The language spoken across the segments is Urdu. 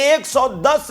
110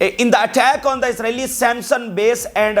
in the attack on the Israeli Samson base and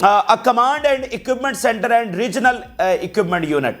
a command and equipment center and regional equipment unit।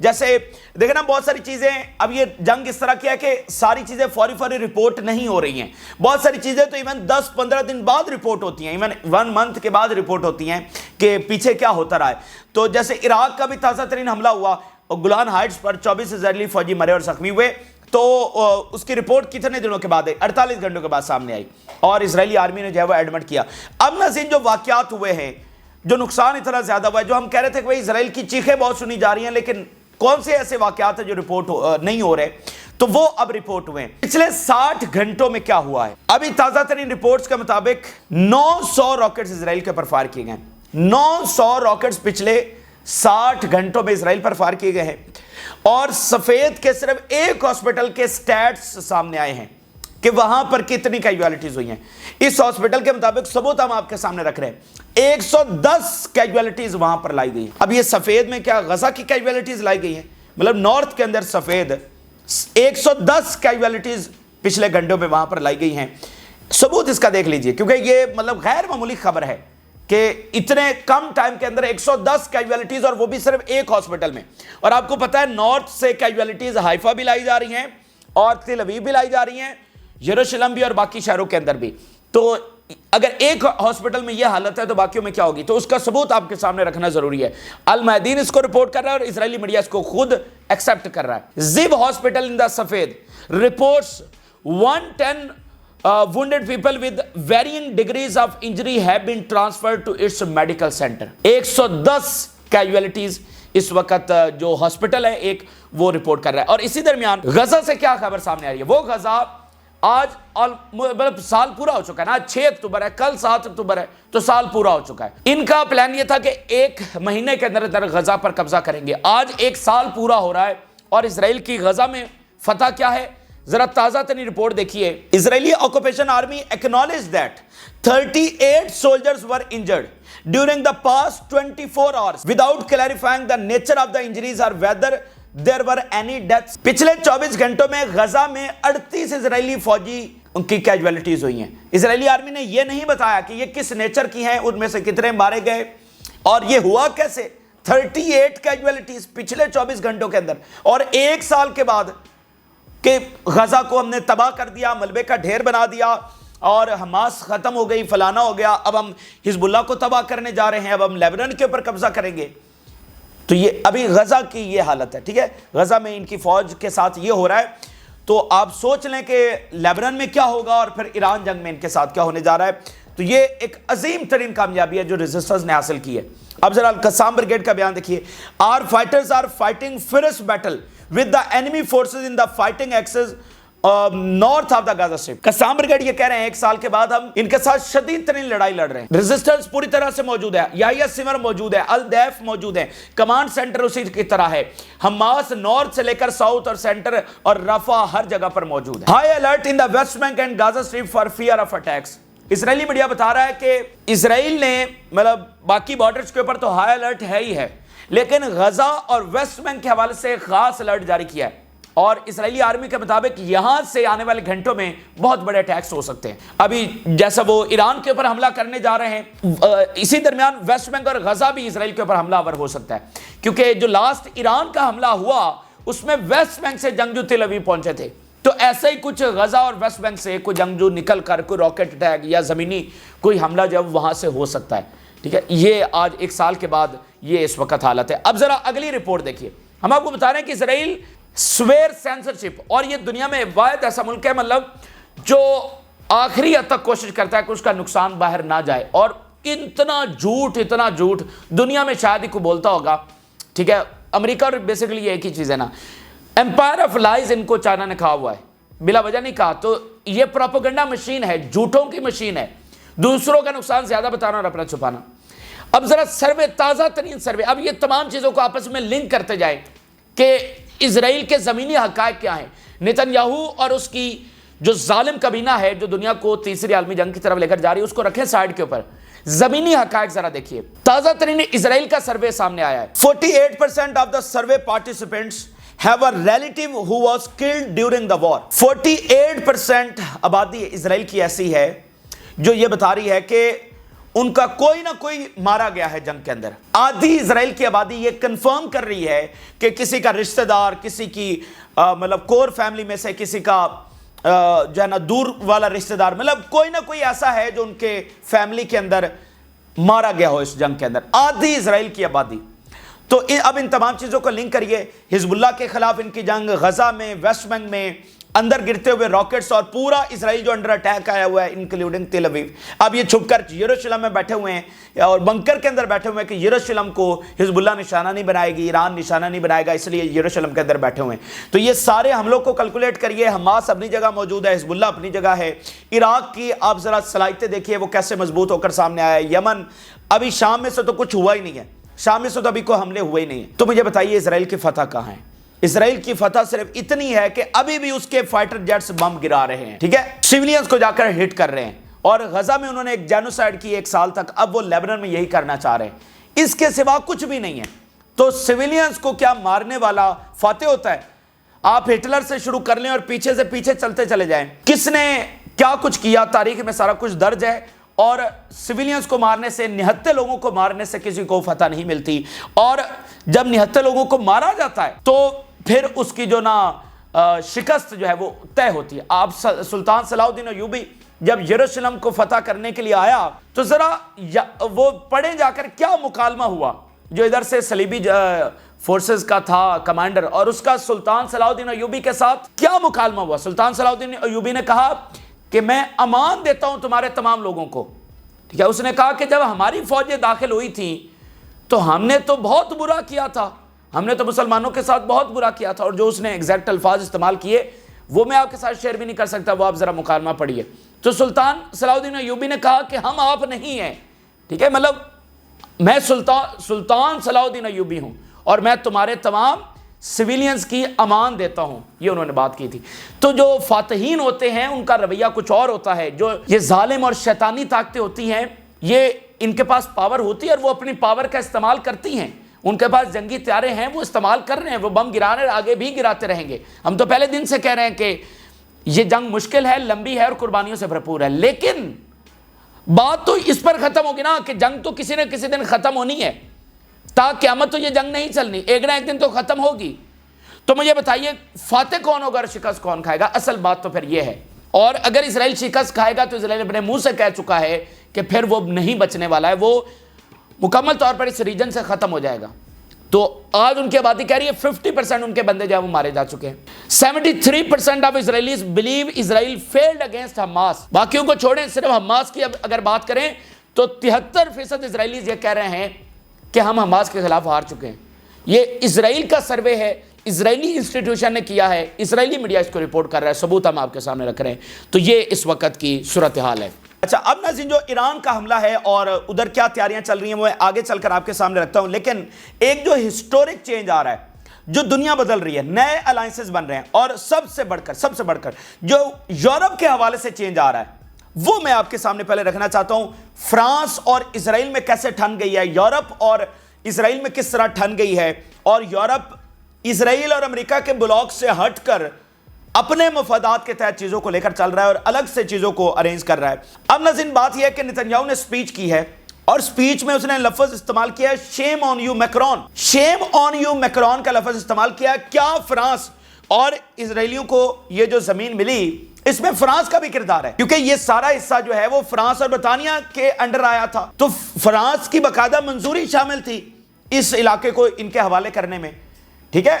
جیسے دیکھیں نا بہت ساری چیزیں اب یہ جنگ اس طرح کیا ہے کہ ساری چیزیں فوری رپورٹ نہیں ہو رہی ہیں. بہت ساری چیزیں تو ایون 10-15 دن بعد رپورٹ ہوتی ہیں, ایون 1 منتھ کے بعد رپورٹ ہوتی ہیں کہ پیچھے کیا ہوتا رہا ہے. تو جیسے عراق کا بھی تازہ ترین حملہ ہوا گولان ہائٹس پر, 24 اسرائیلی فوجی مرے اور زخمی ہوئے, تو اس کی رپورٹ کتنے دنوں کے بعد 48 گھنٹوں کے بعد سامنے آئی اور اسرائیلی آرمی نے جو ہے وہ ایڈمٹ کیا. اب ناظرین جو واقعات ہوئے ہیں, جو نقصان اتنا زیادہ ہوا ہے, جو ہم کہہ رہے تھے کہ بھئی اسرائیل کی چیخیں بہت سنی جا رہی ہیں لیکن کون سے ایسے واقعات ہیں جو رپورٹ نہیں ہو رہے, تو وہ اب رپورٹ ہوئے ہیں. پچھلے 60 گھنٹوں میں کیا ہوا ہے؟ ابھی تازہ ترین رپورٹس کے مطابق 900 راکٹس اسرائیل کے پر فائر کیے گئے. 900 راکٹس پچھلے 60 گھنٹوں میں اسرائیل پر فائر کیے گئے ہیں, اور سفید کے صرف ایک ہاسپٹل کے سٹیٹس سامنے آئے ہیں کہ وہاں پر کتنی کیجوالٹیز ہوئی ہیں. اس ہاسپٹل کے مطابق ثبوت ہم آپ کے سامنے رکھ رہے ہیں, 110 کیجوالٹیز وہاں پر لائی گئی. اب یہ سفید میں کیا غزہ کی کیجوالٹیز لائی گئی ہیں, مطلب نارتھ کے اندر سفید 110 کیجوالٹیز پچھلے گھنٹوں میں وہاں پر لائی گئی ہیں. ثبوت اس کا دیکھ لیجئے, کیونکہ یہ مطلب غیر معمولی خبر ہے کہ اتنے کم ٹائم کے اندر 110 کیجوالٹیز, اور وہ بھی صرف ایک ہاسپٹل میں. اور آپ کو پتا ہے نارتھ سے کیجوالٹیز حیفا بھی لائی جا رہی ہیں اور تل ابیب بھی لائی جا رہی ہیں, یروشلم بھی اور باقی شہروں کے اندر بھی. تو اگر ایک ہاسپٹل میں یہ حالت ہے تو باقیوں میں کیا ہوگی؟ تو اس کا ثبوت آپ کے سامنے رکھنا ضروری ہے. المیادین اس کو رپورٹ کر رہا ہے اور اسرائیلی میڈیا اس کو خود ایکسپٹ کر رہا ہے. زب ہاسپٹل ان دا سفید reports 110 wounded people with varying degrees of injury have been transferred to its medical center. 110 casualties اس وقت جو ہاسپٹل ہے ایک وہ رپورٹ کر رہا ہے. اور اسی درمیان غزہ سے کیا خبر سامنے آ رہی ہے؟ وہ غزہ آج مطلب سال پورا ہو چکا ہے نا, 6 اکتوبر ہے, کل 7 اکتوبر ہے, تو سال پورا ہو چکا ہے. ان کا پلان یہ تھا کہ 1 مہینے کے اندر غزہ پر قبضہ کریں گے. آج 1 سال پورا ہو رہا ہے اور اسرائیل کی غزہ میں فتح کیا ہے؟ ذرا تازہ ترین رپورٹ دیکھیے. اسرائیلی occupation army acknowledged that 38 soldiers were injured during the past 24 hours without clarifying the nature of the injuries or whether there were any deaths. پچھلے 24 گھنٹوں میں غزہ میں 38 اسرائیلی فوجی ان کی کیجوالٹیز ہوئی ہیں. اسرائیلی آرمی نے یہ نہیں بتایا کہ یہ کس نیچر کی ہیں, ان میں سے کتنے مارے گئے اور یہ ہوا کیسے. 38 کیجوالٹیز پچھلے 24 گھنٹوں کے اندر, اور 1 سال کے بعد کہ غزہ کو ہم نے تباہ کر دیا, ملبے کا ڈھیر بنا دیا اور حماس ختم ہو گئی, فلانا ہو گیا, اب ہم حزب اللہ کو تباہ کرنے جا رہے ہیں, اب ہم لیبنان کے اوپر قبضہ کریں گے. تو یہ ابھی غزہ کی یہ حالت ہے, ٹھیک ہے, غزہ میں ان کی فوج کے ساتھ یہ ہو رہا ہے. تو آپ سوچ لیں کہ لیبنان میں کیا ہوگا اور پھر ایران جنگ میں ان کے ساتھ کیا ہونے جا رہا ہے. تو یہ ایک عظیم ترین کامیابی ہے جو ریزسٹرز نے حاصل کی ہے. اب ذرا القسام بریگیڈ کا بیان دیکھیے. Our fighters are fighting fierce battle with the enemy forces in the fighting axis north of the Gaza Strip. Qassam Brigade یہ کہہ رہے ہیں 1 سال کے بعد ہم ان کے ساتھ شدید ترین لڑائی لڑ رہے ہیں. ریزسٹرز پوری طرح سے موجود ہے, یحییٰ سمر موجود ہے, الدیف موجود ہے, کمانڈ سینٹر اسی کی طرح ہے, حماس نارتھ سے لے کر ساؤتھ اور سینٹر اور رفح ہر جگہ پر موجود ہے. High alert in the West Bank and Gaza Strip for fear of attacks. اسرائیلی میڈیا بتا رہا ہے کہ اسرائیل نے مطلب باقی بارڈرز کے اوپر تو ہائی الرٹ ہے ہی ہے, لیکن غزہ اور ویسٹ بینک کے حوالے سے خاص الرٹ جاری کیا ہے. اور اسرائیلی آرمی کے مطابق یہاں سے آنے والے گھنٹوں میں بہت بڑے اٹیکس ہو سکتے ہیں. ابھی جیسا وہ ایران کے اوپر حملہ کرنے جا رہے ہیں, اسی درمیان ویسٹ بینک اور غزہ بھی اسرائیل کے اوپر حملہ آور ہو سکتا ہے, کیونکہ جو لاسٹ ایران کا حملہ ہوا اس میں ویسٹ بینک سے جنگجو تل ابیب پہنچے تھے. تو ایسا ہی کچھ غزہ اور ویسٹ بینک سے کوئی جنگجو نکل کر کوئی راکٹ اٹیک یا زمینی کوئی حملہ جب وہاں سے ہو سکتا ہے. ٹھیک ہے, یہ آج 1 سال کے بعد یہ اس وقت حالت ہے. اب ذرا اگلی رپورٹ دیکھیے. ہم آپ کو بتا رہے ہیں کہ اسرائیل سویر سینسرشپ, اور یہ دنیا میں واحد ایسا ملک ہے مطلب جو آخری حد تک کوشش کرتا ہے کہ اس کا نقصان باہر نہ جائے. اور اتنا جھوٹ دنیا میں شاید ہی کوئی بولتا ہوگا. ٹھیک ہے, امریکہ اور بیسیکلی ایک ہی چیز ہے نا, ایمپائر آف لائز ان کو چائنا نے کھا ہوا ہے, بلا وجہ نہیں کہا. تو یہ پروپیگنڈا مشین ہے, جھوٹوں کی مشین ہے, دوسروں کا نقصان زیادہ بتانا اور اپنا چھپانا. اب ذرا سروے, تازہ ترین سروے, اب یہ تمام چیزوں کو آپس میں لنک کرتے جائیں کہ اسرائیل کے زمینی حقائق کیا ہیں. نیتن یاہو اور اس کی جو ظالم کابینہ ہے جو دنیا کو تیسری عالمی جنگ کی طرف لے کر جا رہی ہے, اس کو رکھیں سائیڈ کے اوپر. زمینی حقائق ذرا دیکھیے. تازہ ترین اسرائیل کا سروے سامنے آیا ہے. 48% of the survey participants have a relative who was killed during the war. 48% آبادی اسرائیل کی ایسی ہے جو یہ بتا رہی ہے کہ ان کا کوئی نہ کوئی مارا گیا ہے جنگ کے اندر۔ آدھی اسرائیل کی آبادی یہ کنفرم کر رہی ہے کہ کسی کا رشتہ دار، کسی کی مطلب کور فیملی میں سے کسی کا جو ہے نا دور والا رشتہ دار، مطلب کوئی نہ کوئی ایسا ہے جو ان کے فیملی کے اندر مارا گیا ہو اس جنگ کے اندر، آدھی اسرائیل کی آبادی۔ تو اب ان تمام چیزوں کو لنک کریے، حزب اللہ کے خلاف ان کی جنگ، غزہ میں، ویسٹ بینک میں اندر گرتے ہوئے راکٹس، اور پورا اسرائیل جو انڈر اٹیک آیا ہوا ہے انکلوڈنگ تل اویو۔ اب یہ چھپ کر یروشلم میں بیٹھے ہوئے ہیں اور بنکر کے اندر بیٹھے ہوئے ہیں کہ یروشلم کو حزب اللہ نشانہ نہیں بنائے گی، ایران نشانہ نہیں بنائے گا، اس لیے یروشلم کے اندر بیٹھے ہوئے ہیں۔ تو یہ سارے حملوں کو کیلکولیٹ کریے، حماس اپنی جگہ موجود ہے، حزب اللہ اپنی جگہ ہے، عراق کی آپ ذرا صلاحیتیں دیکھیے وہ کیسے مضبوط ہو کر سامنے آیا ہے، یمن، ابھی شام میں سے تو کچھ ہوا ہی نہیں ہے، شام میں سے تو ابھی کوئی حملے ہوئے ہی نہیں ہیں۔ تو مجھے بتائیے اسرائیل کی فتح کہاں ہے؟ اسرائیل کی فتح صرف اتنی ہے کہ ابھی بھی اس کے فائٹر جیٹس بم گرا رہے ہیں، ٹھیک ہے، سیویلینز کو جا کر ہٹ کر رہے ہیں، اور غزہ میں انہوں نے ایک جینوسائیڈ کی 1 سال تک، اب وہ لیبنان میں یہی کرنا چاہ رہے ہیں، اس کے سوا کچھ بھی نہیں ہے۔ تو سیویلینز کو کیا مارنے والا فاتح ہوتا ہے؟ آپ ہٹلر سے شروع کر لیں اور پیچھے سے پیچھے چلتے چلے جائیں، کس نے کیا کچھ کیا تاریخ میں سارا کچھ درج ہے، اور سیویلینز کو مارنے سے، نہتے لوگوں کو مارنے سے کسی کو فتح نہیں ملتی، اور جب نہتے لوگوں کو مارا جاتا ہے تو پھر اس کی جو نا شکست جو ہے وہ طے ہوتی ہے۔ آپ سلطان صلاح الدین ایوبی جب یروشلم کو فتح کرنے کے لیے آیا تو ذرا وہ پڑھیں جا کر کیا مکالمہ ہوا، جو ادھر سے صلیبی فورسز کا تھا کمانڈر، اور اس کا سلطان صلاح الدین ایوبی کے ساتھ کیا مکالمہ ہوا۔ سلطان صلاح الدین ایوبی نے کہا کہ میں امان دیتا ہوں تمہارے تمام لوگوں کو، ٹھیک ہے۔ اس نے کہا کہ جب ہماری فوجیں داخل ہوئی تھیں تو ہم نے تو بہت برا کیا تھا، ہم نے تو مسلمانوں کے ساتھ بہت برا کیا تھا، اور جو اس نے ایگزیکٹ الفاظ استعمال کیے وہ میں آپ کے ساتھ شیئر بھی نہیں کر سکتا، وہ آپ ذرا مکالمہ پڑھیے۔ تو سلطان صلاح الدین ایوبی نے کہا کہ ہم آپ نہیں ہیں، ٹھیک ہے، مطلب میں سلطان صلاح الدین ایوبی ہوں اور میں تمہارے تمام سویلینز کی امان دیتا ہوں، یہ انہوں نے بات کی تھی۔ تو جو فاتحین ہوتے ہیں ان کا رویہ کچھ اور ہوتا ہے، جو یہ ظالم اور شیطانی طاقتیں ہوتی ہیں یہ ان کے پاس پاور ہوتی ہے اور وہ اپنی پاور کا استعمال کرتی ہیں، ان کے پاس جنگی طیارے ہیں، وہ استعمال کر رہے ہیں، وہ بم گرا رہے ہیں، آگے بھی گراتے رہیں گے۔ ہم تو پہلے دن سے کہہ رہے ہیں کہ یہ جنگ مشکل ہے، لمبی ہے اور قربانیوں سے بھرپور ہے، لیکن بات تو اس پر ختم ہوگی نا کہ جنگ تو کسی نہ کسی دن ختم ہونی ہے، تا قیامت تو یہ جنگ نہیں چلنی، ایک نہ ایک دن تو ختم ہوگی۔ تو مجھے بتائیے فاتح کون ہوگا اور شکست کون کھائے گا؟ اصل بات تو پھر یہ ہے، اور اگر اسرائیل شکست کھائے گا تو اسرائیل اپنے منہ سے کہہ چکا ہے کہ پھر وہ نہیں بچنے والا ہے، وہ مکمل طور پر اس ریجن سے ختم ہو جائے گا۔ تو آج ان کی آبادی کہہ رہی ہے 50% ان کے بندے جو ہیں وہ مارے جا چکے ہیں۔ 73% of اسرائیلیز blue Israel field against Hamas, باقیوں کو چھوڑیں، صرف حماس کی اگر بات کریں تو 73% اسرائیلیز یہ کہہ رہے ہیں کہ ہم حماس کے خلاف ہار چکے ہیں۔ یہ اسرائیل کا سروے ہے، اسرائیلی انسٹیٹیوشن نے کیا ہے، اسرائیلی میڈیا اس کو رپورٹ کر رہا ہے، ثبوت ہم آپ کے سامنے رکھ رہے ہیں۔ تو یہ اس وقت کی صورتحال ہے۔ اچھا، اب ناظرین جو ایران کا حملہ ہے اور ادھر کیا تیاریاں چل رہی ہیں وہ آگے چل کر آپ کے سامنے رکھتا ہوں، لیکن ایک جو ہسٹورک چینج آ رہا ہے، جو دنیا بدل رہی ہے، نئے الائنسز بن رہے ہیں، اور سب سے بڑھ کر جو یورپ کے حوالے سے چینج آ رہا ہے وہ میں آپ کے سامنے پہلے رکھنا چاہتا ہوں۔ فرانس اور اسرائیل میں کیسے ٹھن گئی ہے، یورپ اور اسرائیل میں کس طرح ٹھن گئی ہے، اور یورپ اسرائیل اور امریکہ کے بلاک سے ہٹ کر اپنے مفادات کے تحت چیزوں کو لے کر چل رہا ہے اور الگ سے چیزوں کو ارینج کر رہا ہے۔ اب ناظرین بات یہ ہے کہ نتنیاہو نے سپیچ کی ہے، اور سپیچ میں اس نے لفظ استعمال کیا ہے shame on you Macron, shame on you Macron کا لفظ استعمال کیا ہے۔ کیا فرانس اور اسرائیلیوں کو یہ جو زمین ملی اس میں فرانس کا بھی کردار ہے، کیونکہ یہ سارا حصہ جو ہے وہ فرانس اور برطانیہ کے انڈر آیا تھا، تو فرانس کی باقاعدہ منظوری شامل تھی اس علاقے کو ان کے حوالے کرنے میں، ٹھیک ہے۔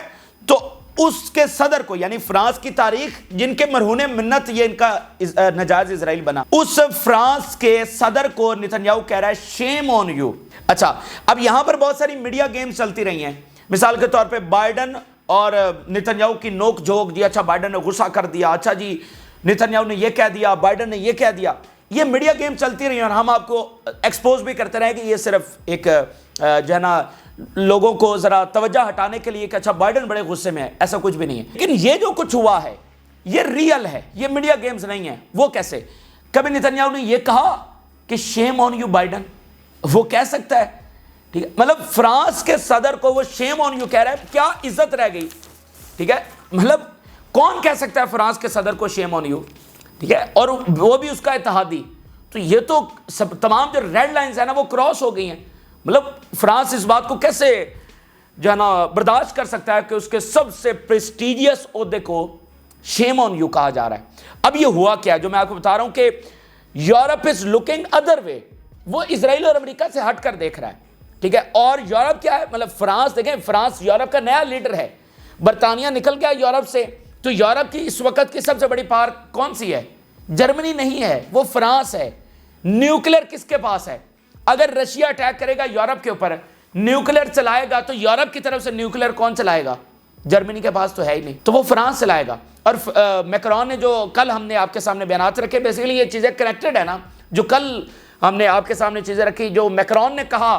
تو اس کے صدر کو، یعنی فرانس کی تاریخ جن کے مرہون منت یہ ان کا نجائز اسرائیل بنا، اس فرانس کے صدر کو نتنیاہو کہہ رہا ہے شیم آن یو۔ اچھا، اب یہاں پر بہت ساری میڈیا گیمز چلتی رہی ہیں، مثال کے طور پہ بائیڈن اور نتنیاہو کی نوک جھوک، جی اچھا بائیڈن نے غصہ کر دیا، اچھا جی نتنیاہو نے یہ کہہ دیا، بائیڈن نے یہ کہہ دیا، یہ میڈیا گیم چلتی رہی ہیں، اور ہم آپ کو ایکسپوز بھی کرتے رہے کہ یہ صرف ایک جو ہے نا لوگوں کو ذرا توجہ ہٹانے کے لیے کہ اچھا بائیڈن بڑے غصے میں ہے، ایسا کچھ بھی نہیں ہے۔ لیکن یہ جو کچھ ہوا ہے یہ ریئل ہے، یہ میڈیا گیمز نہیں ہیں۔ وہ کیسے؟ کبھی نتنیاہو نے یہ کہا کہ شیم آن یو بائیڈن، وہ کہہ سکتا ہے؟ ٹھیک ہے، مطلب فرانس کے صدر کو وہ شیم آن یو کہہ رہا ہے، کیا عزت رہ گئی؟ ٹھیک ہے، مطلب کون کہہ سکتا ہے فرانس کے صدر کو شیم آن یو؟ ٹھیک ہے، اور وہ بھی اس کا اتحادی۔ تو یہ تو تمام جو ریڈ لائنز ہیں نا وہ کراس ہو گئی ہیں. مطلب فرانس اس بات کو کیسے جو ہے نا برداشت کر سکتا ہے کہ اس کے سب سے پریسٹیجیس عہدے کو شیم آن یو کہا جا رہا ہے. اب یہ ہوا کیا جو میں آپ کو بتا رہا ہوں کہ Europe is looking other way, وہ اسرائیل اور امریکہ سے ہٹ کر دیکھ رہا ہے, ٹھیک ہے. اور یورپ کیا ہے, مطلب فرانس, دیکھیں فرانس یورپ کا نیا لیڈر ہے. برطانیہ نکل گیا یورپ سے, تو یورپ کی اس وقت کی سب سے بڑی پاور کون سی ہے؟ جرمنی نہیں ہے, وہ فرانس ہے. نیوکلیر کس کے پاس ہے؟ اگر رشیا اٹیک کرے گا یورپ کے اوپر, نیوکلیر چلائے گا, تو یورپ کی طرف سے نیوکلیر کون چلائے گا؟ جرمنی کے پاس تو ہے ہی نہیں, تو وہ فرانس چلائے گا. اور میکرون نے جو کل ہم نے آپ کے سامنے بیانات رکھے, بیسیکلی یہ چیزیں کنیکٹڈ ہے نا. جو کل ہم نے آپ کے سامنے چیزیں رکھی, جو میکرون نے کہا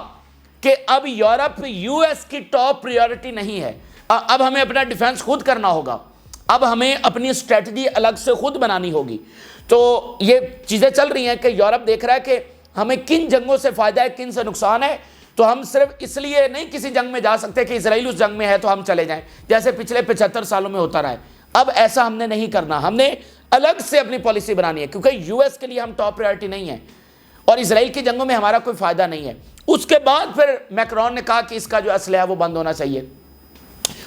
کہ اب یورپ یو ایس کی ٹاپ پریورٹی نہیں ہے, اب ہمیں اپنا ڈیفنس خود کرنا ہوگا, اب ہمیں اپنی اسٹریٹجی الگ سے خود بنانی ہوگی. تو یہ چیزیں چل رہی ہیں کہ یورپ دیکھ رہا ہے کہ ہمیں کن جنگوں سے فائدہ ہے, کن سے نقصان ہے. تو ہم صرف اس لیے نہیں کسی جنگ میں جا سکتے کہ اسرائیل اس جنگ میں ہے تو ہم چلے جائیں, جیسے پچھلے 75 سالوں میں ہوتا رہا ہے. اب ایسا ہم نے نہیں کرنا, ہم نے الگ سے اپنی پالیسی بنانی ہے, کیونکہ یو ایس کے لیے ہم ٹاپ پرائرٹی نہیں ہیں اور اسرائیل کی جنگوں میں ہمارا کوئی فائدہ نہیں ہے. اس کے بعد پھر میکرون نے کہا کہ اس کا جو اسلحہ ہے وہ بند ہونا چاہیے.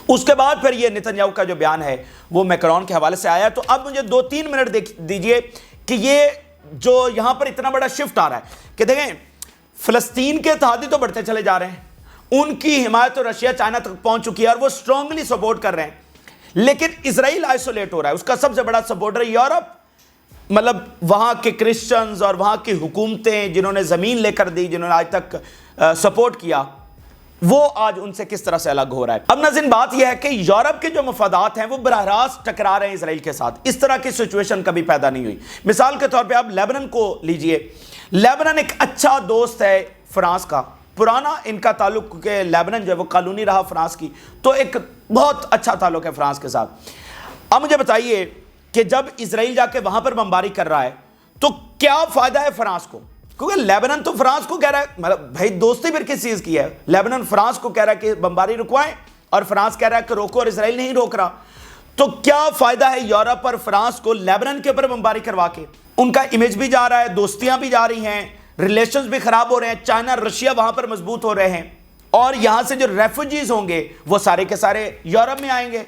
اس کے بعد پھر یہ نتنیاہو کا جو بیان ہے وہ میکرون کے حوالے سے آیا. تو اب مجھے 2-3 منٹ دیجئے کہ یہ جو یہاں پر اتنا بڑا شفٹ آ رہا ہے کہ دیکھیں فلسطین کے اتحادی تو بڑھتے چلے جا رہے ہیں, ان کی حمایت تو رشیا چائنا تک پہنچ چکی ہے اور وہ سٹرونگلی سپورٹ کر رہے ہیں, لیکن اسرائیل آئسولیٹ ہو رہا ہے. اس کا سب سے بڑا سپورٹر یورپ, مطلب وہاں کے کرسچنز اور وہاں کی حکومتیں جنہوں نے زمین لے کر دی, جنہوں نے آج تک سپورٹ کیا, وہ آج ان سے کس طرح سے الگ ہو رہا ہے. اب ناظرین بات یہ ہے کہ یورپ کے جو مفادات ہیں وہ براہ راست ٹکرا رہے ہیں اسرائیل کے ساتھ. اس طرح کی سچویشن کبھی پیدا نہیں ہوئی. مثال کے طور پہ آپ لیبنان کو لیجئے. لیبنان ایک اچھا دوست ہے فرانس کا, پرانا ان کا تعلق, کہ لیبنان جو ہے وہ کالونی رہا فرانس کی, تو ایک بہت اچھا تعلق ہے فرانس کے ساتھ. اب مجھے بتائیے کہ جب اسرائیل جا کے وہاں پر بمباری کر رہا ہے تو کیا فائدہ ہے فرانس کو؟ کیونکہ لیبنان تو فرانس کو کہہ رہا ہے, مطلب بھائی دوستی پھر کس چیز کی ہے؟ لیبنان فرانس کو کہہ رہا ہے کہ بمباری رکوائیں اور فرانس کہہ رہا ہے کہ روکو, اور اسرائیل نہیں روک رہا. تو کیا فائدہ ہے یورپ اور فرانس کو لیبنان کے اوپر بمباری کروا کے؟ ان کا امیج بھی جا رہا ہے, دوستیاں بھی جا رہی ہیں, ریلیشنز بھی خراب ہو رہے ہیں, چائنا رشیا وہاں پر مضبوط ہو رہے ہیں, اور یہاں سے جو ریفوجیز ہوں گے وہ سارے کے سارے یورپ میں آئیں گے.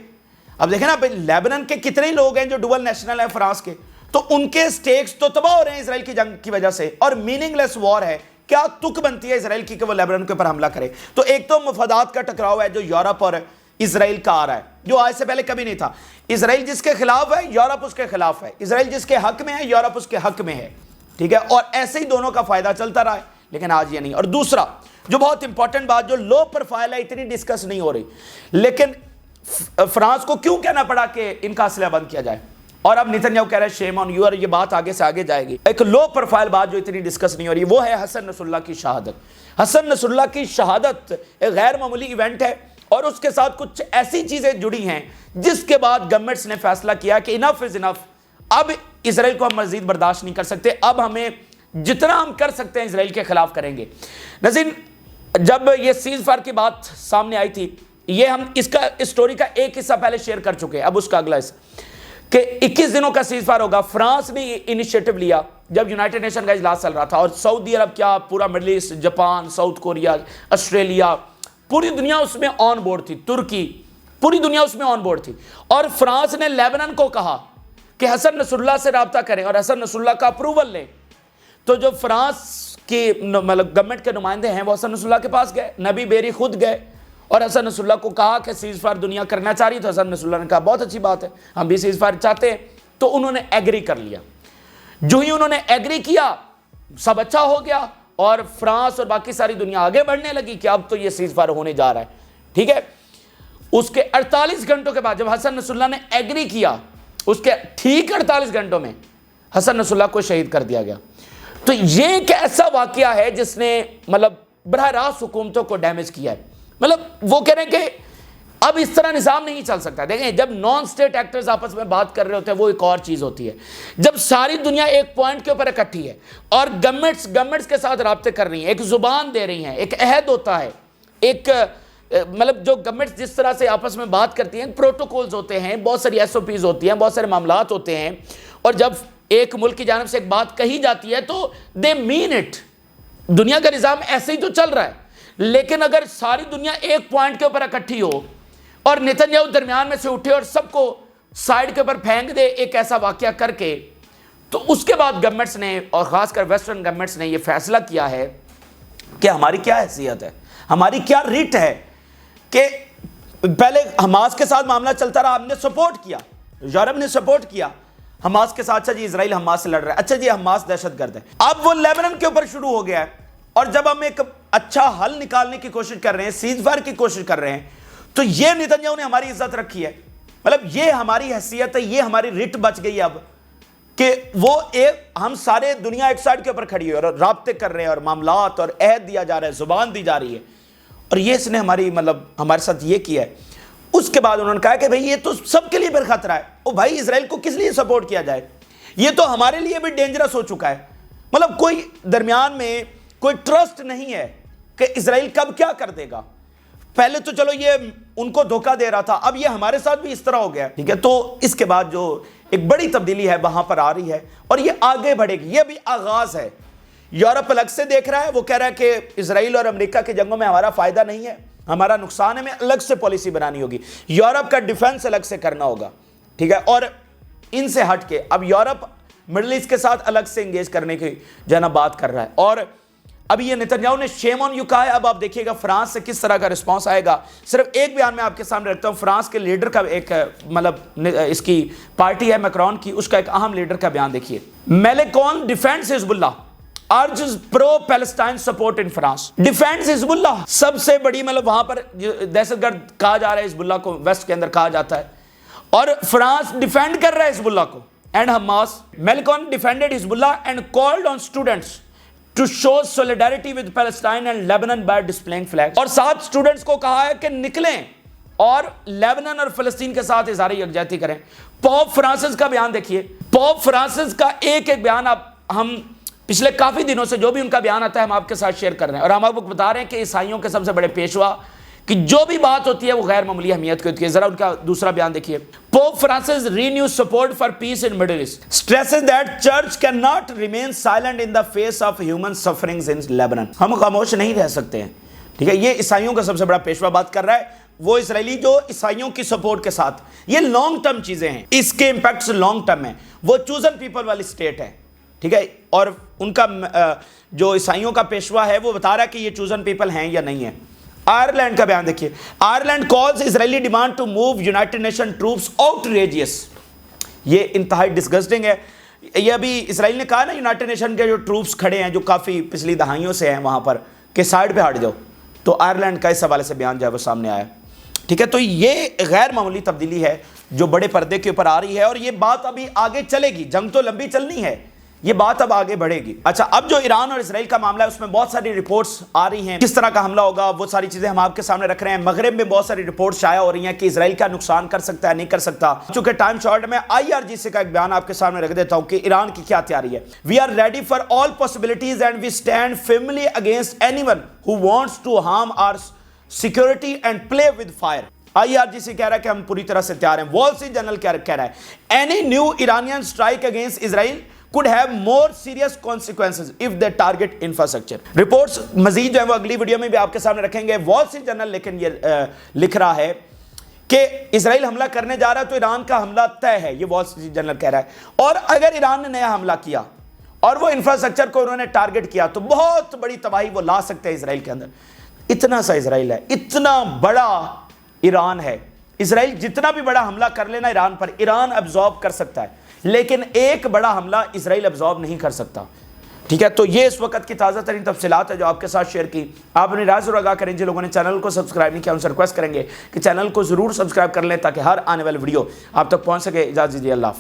اب دیکھیں نا لیبنان کے کتنے لوگ ہیں جو ڈوبل نیشنل ہیں فرانس کے, تو ان کے سٹیکس تو تباہ ہو رہے ہیں اسرائیل کی جنگ کی وجہ سے, اور میننگ لیس وار ہے. کیا تک بنتی ہے اسرائیل کی کہ وہ لیبنان کے اوپر حملہ کرے؟ تو ایک تو مفادات کا ٹکراؤ ہے جو یورپ اور اسرائیل کا آ رہا ہے, جو آج سے پہلے کبھی نہیں تھا. اسرائیل جس کے خلاف ہے یورپ اس کے خلاف ہے, اسرائیل جس کے حق میں ہے یورپ اس کے حق میں ہے, ٹھیک ہے. اور ایسے ہی دونوں کا فائدہ چلتا رہا ہے, لیکن آج یہ نہیں. اور دوسرا جو بہت امپورٹنٹ بات, جو لو پروفائل ہے, اتنی ڈسکس نہیں ہو رہی, لیکن فرانس کو کیوں کہنا پڑا کہ ان کا اسلحہ بند کیا جائے؟ اور اب نتنیاہو کہہ رہے ہیں شیم آن یو, اور یہ بات آگے سے آگے جائے گی. ایک لو پروفائل بات جو اتنی ڈسکس نہیں ہو رہی وہ ہے حسن نصر اللہ کی شہادت. حسن نصر اللہ کی شہادت ایک غیر معمولی ایونٹ ہے, اور اس کے ساتھ کچھ ایسی چیزیں جڑی ہیں جس کے بعد گورنمنٹس نے فیصلہ کیا کہ انف از انف, اب اسرائیل کو ہم مزید برداشت نہیں کر سکتے, اب ہمیں جتنا ہم کر سکتے ہیں اسرائیل کے خلاف کریں گے. ناظرین جب یہ سیز فائر کی بات سامنے آئی تھی, یہ ہم اس اسٹوری کا ایک حصہ پہلے شیئر کر چکے ہیں, اب اس کا اگلا حصہ کہ 21 دنوں کا سیز فائر ہوگا. فرانس نے انیشیٹو لیا جب یونائٹڈ نیشن کا اجلاس چل رہا تھا, اور سعودی عرب کیا پورا Middle East, Japan, South Korea, Australia, پوری دنیا اس میں آن بورڈ تھی, ترکی, پوری دنیا اس میں آن بورڈ تھی. اور فرانس نے لیبنان کو کہا کہ حسن نصر اللہ سے رابطہ کریں اور حسن نصر اللہ کا اپروول لیں. تو جو فرانس کی مطلب گورنمنٹ کے نمائندے ہیں وہ حسن نصر اللہ کے پاس گئے, نبی بیری خود گئے اور حسن نصر اللہ کو کہا کہ سیز فائر دنیا کرنا چاہ رہی. تو حسن نصر اللہ نے کہا بہت اچھی بات ہے, ہم بھی سیز فائر چاہتے ہیں. تو انہوں نے ایگری کر لیا. جو ہی انہوں نے ایگری کیا سب اچھا ہو گیا, اور فرانس اور باقی ساری دنیا آگے بڑھنے لگی کہ اب تو یہ سیز فائر ہونے جا رہا ہے, ٹھیک ہے. اس کے 48 گھنٹوں کے بعد جب حسن نصر اللہ نے ایگری کیا, اس کے ٹھیک 48 گھنٹوں میں حسن نصر اللہ کو شہید کر دیا گیا. تو یہ ایک ایسا واقعہ ہے جس نے مطلب براہ راست حکومتوں کو ڈیمیج کیا ہے. مطلب وہ کہہ رہے ہیں کہ اب اس طرح نظام نہیں چل سکتا. دیکھیں جب نان سٹیٹ ایکٹرز آپس میں بات کر رہے ہوتے ہیں وہ ایک اور چیز ہوتی ہے, جب ساری دنیا ایک پوائنٹ کے اوپر اکٹھی ہے اور گورنمنٹس کے ساتھ رابطے کر رہی ہیں, ایک زبان دے رہی ہیں, ایک عہد ہوتا ہے, ایک مطلب جو گورنمنٹس جس طرح سے آپس میں بات کرتی ہیں, پروٹوکولز ہوتے ہیں, بہت ساری ایس او پیز ہوتی ہیں, بہت سارے معاملات ہوتے ہیں. اور جب ایک ملک کی جانب سے ایک بات کہی جاتی ہے تو دے مین اٹ. دنیا کا نظام ایسے ہی تو چل رہا ہے, لیکن اگر ساری دنیا ایک پوائنٹ کے اوپر اکٹھی ہو اور نتنیاہو درمیان میں سے اٹھے اور سب کو سائیڈ کے اوپر پھینک دے ایک ایسا واقعہ کر کے, تو اس کے بعد گورنمنٹس نے اور خاص کر ویسٹرن گورنمنٹس نے یہ فیصلہ کیا ہے کہ ہماری کیا حیثیت ہے, ہماری کیا ریٹ ہے. کہ پہلے حماس کے ساتھ معاملہ چلتا رہا, ہم نے سپورٹ کیا, یورپ نے سپورٹ کیا حماس کے ساتھ. اچھا جی اسرائیل حماس سے لڑ رہا ہے, اچھا جی حماس دہشت گرد ہے. اب وہ لیبنان کے اوپر شروع ہو گیا ہے, اور جب ہم ایک اچھا حل نکالنے کی کوشش کر رہے ہیں, سیز فائر کی کوشش کر رہے ہیں, تو یہ نتنیاہو نے ہماری عزت رکھی ہے. مطلب یہ ہماری حیثیت ہے, یہ ہماری ریٹ بچ گئی اب کہ وہ ہم سارے دنیا ایک سائڈ کے اوپر کھڑی ہے اور رابطے کر رہے ہیں اور معاملات اور عہد دیا جا رہا ہے, زبان دی جا رہی ہے, اور یہ اس نے ہمارے ساتھ یہ کیا ہے. اس کے بعد انہوں نے کہا کہ بھئی یہ تو سب کے لیے پھر خطرہ ہے, او بھائی اسرائیل کو کس لیے سپورٹ کیا جائے, یہ تو ہمارے لیے بھی ڈینجرس ہو چکا ہے. مطلب کوئی درمیان میں کوئی ٹرسٹ نہیں ہے کہ اسرائیل کب کیا کر دے گا. پہلے تو چلو یہ ان کو دھوکہ دے رہا تھا, اب یہ ہمارے ساتھ بھی اس طرح ہو گیا, ٹھیک ہے. تو اس کے بعد جو ایک بڑی تبدیلی ہے وہاں پر آ رہی ہے اور یہ آگے بڑھے گی, یہ بھی آغاز ہے. یورپ الگ سے دیکھ رہا ہے, وہ کہہ رہا ہے کہ اسرائیل اور امریکہ کی جنگوں میں ہمارا فائدہ نہیں ہے, ہمارا نقصان ہے, میں الگ سے پالیسی بنانی ہوگی, یورپ کا ڈیفنس الگ سے کرنا ہوگا, ٹھیک ہے. اور ان سے ہٹ کے اب یورپ مڈل ایسٹ کے ساتھ الگ سے انگیج کرنے کی جو ہے نا بات کر رہا ہے. اور اب یہ نتنیاہو نے شیم آن یو کہا ہے. اب آپ دیکھیے گا فرانس سے کس طرح کا رسپانس آئے گا. صرف ایک بیان میں آپ کے سامنے رکھتا ہوں, فرانس کے لیڈر کا ایک مطلب اس کی پارٹی ہے میکرون کی, اس کا ایک اہم لیڈر کا بیان دیکھیے. میلیکون ڈیفینس حزب اللہ urges pro Palestine support in France. Defence حزب اللہ سب سے بڑی, مطلب وہاں پر دہشت گرد کہا جا رہا ہے حزب اللہ کو, ویسٹ کے اندر کہا جاتا ہے, اور فرانس ڈیفینڈ کر رہا ہے حزب اللہ کو اینڈ حماس. میلیکون defended Hezbollah and called on students to show solidarity with Palestine and Lebanon by displaying flags. اور 7 اسٹوڈنٹس کو کہا ہے کہ نکلیں اور لیبنان اور فلسطین کے ساتھ اظہار یکجہتی کریں. پوپ فرانسس کا بیان دیکھیے, پوپ فرانسس کا ایک بیان اب ہم پچھلے کافی دنوں سے جو بھی ان کا بیان آتا ہے ہم آپ کے ساتھ شیئر کر رہے ہیں, اور ہم آپ کو بتا رہے ہیں کہ عیسائیوں کے سب سے بڑے پیشوا کہ جو بھی بات ہوتی ہے وہ غیر معمولی اہمیت کی ہوتی ہے. ذرا ان کا دوسرا بیان دیکھیے. Pope Francis renews support for peace in Middle East, stresses that church can not remain silent in the face of human sufferings in Lebanon. ہم خاموش نہیں رہ سکتے ہیں, ٹھیک ہے. یہ عیسائیوں کا سب سے بڑا پیشوا بات کر رہا ہے, وہ اسرائیلی جو عیسائیوں کی سپورٹ کے ساتھ. یہ لانگ ٹرم چیزیں ہیں, اس کے امپیکٹس لانگ ٹرم ہیں. وہ چوزن پیپل والی اسٹیٹ ہے, ٹھیک ہے, اور ان کا جو عیسائیوں کا پیشوا ہے وہ بتا رہا ہے کہ یہ چوزن پیپل ہیں یا نہیں ہیں. آئرلینڈ کا بیان دیکھیے. Ireland calls Israeli demand to move United Nation troops outrageous. یہ انتہائی ڈسگسٹنگ ہے. یہ ابھی اسرائیل نے کہا نا یونائٹڈ نیشن کے جو ٹروپس کھڑے ہیں جو کافی پچھلی دہائیوں سے ہیں وہاں پر, کہ سائڈ پہ ہٹ جاؤ. تو آئرلینڈ کا اس حوالے سے بیان جو ہے وہ سامنے آیا, ٹھیک ہے. تو یہ غیر معمولی تبدیلی ہے جو بڑے پردے کے اوپر آ رہی ہے, اور یہ بات ابھی آگے چلے گی. جنگ تو لمبی چلنی ہے, یہ بات اب آگے بڑھے گی. اچھا, اب جو ایران اور اسرائیل کا معاملہ ہے اس میں بہت ساری رپورٹس آ رہی ہیں, کس طرح کا حملہ ہوگا, وہ ساری چیزیں ہم آپ کے سامنے رکھ رہے ہیں. مغرب میں بہت ساری رپورٹس شائع ہو رہی ہیں کہ اسرائیل کا نقصان کر سکتا ہے, نہیں کر سکتا. چونکہ ٹائم شارٹ میں IRGC کا ایک بیان آپ کے سامنے رکھ دیتا ہوں کہ ایران کی کیا تیاری ہے. We are ready for all possibilities and we stand firmly against anyone who wants to harm our security and play with fire. IRGC کہہ رہا ہے کہ ہم پوری طرح سے تیار ہیں. وال اسٹریٹ جرنل کہہ رہا ہے any new Iranian strike against Israel could have more serious consequences if they target infrastructure. reports مزید جو ہے وہ اگلی ویڈیو میں بھی آپ کے سامنے رکھیں گے. وال اسٹریٹ جرنل لیکن یہ لکھ رہا ہے کہ اسرائیل حملہ کرنے جا رہا ہے تو ایران کا حملہ طے ہے, یہ وال اسٹریٹ جرنل کہہ رہا ہے. اور اگر ایران نے نیا حملہ کیا اور وہ انفراسٹرکچر کو انہوں نے ٹارگٹ کیا تو بہت بڑی تباہی وہ لا سکتے ہیں اسرائیل کے اندر. اتنا سا اسرائیل ہے, اتنا بڑا ایران ہے. اسرائیل جتنا بھی بڑا حملہ کر لینا ایران پر, ایران ابزارب کر سکتا ہے, لیکن ایک بڑا حملہ اسرائیل ابزارب نہیں کر سکتا, ٹھیک ہے. تو یہ اس وقت کی تازہ ترین تفصیلات ہے جو آپ کے ساتھ شیئر کی. آپ اپنی رائے ضرور آگاہ کریں. جن لوگوں نے چینل کو سبسکرائب نہیں کیا ان سے ریکویسٹ کریں گے کہ چینل کو ضرور سبسکرائب کر لیں تاکہ ہر آنے والی ویڈیو آپ تک پہنچ سکے. اجازت دیجیے, اللہ حافظ.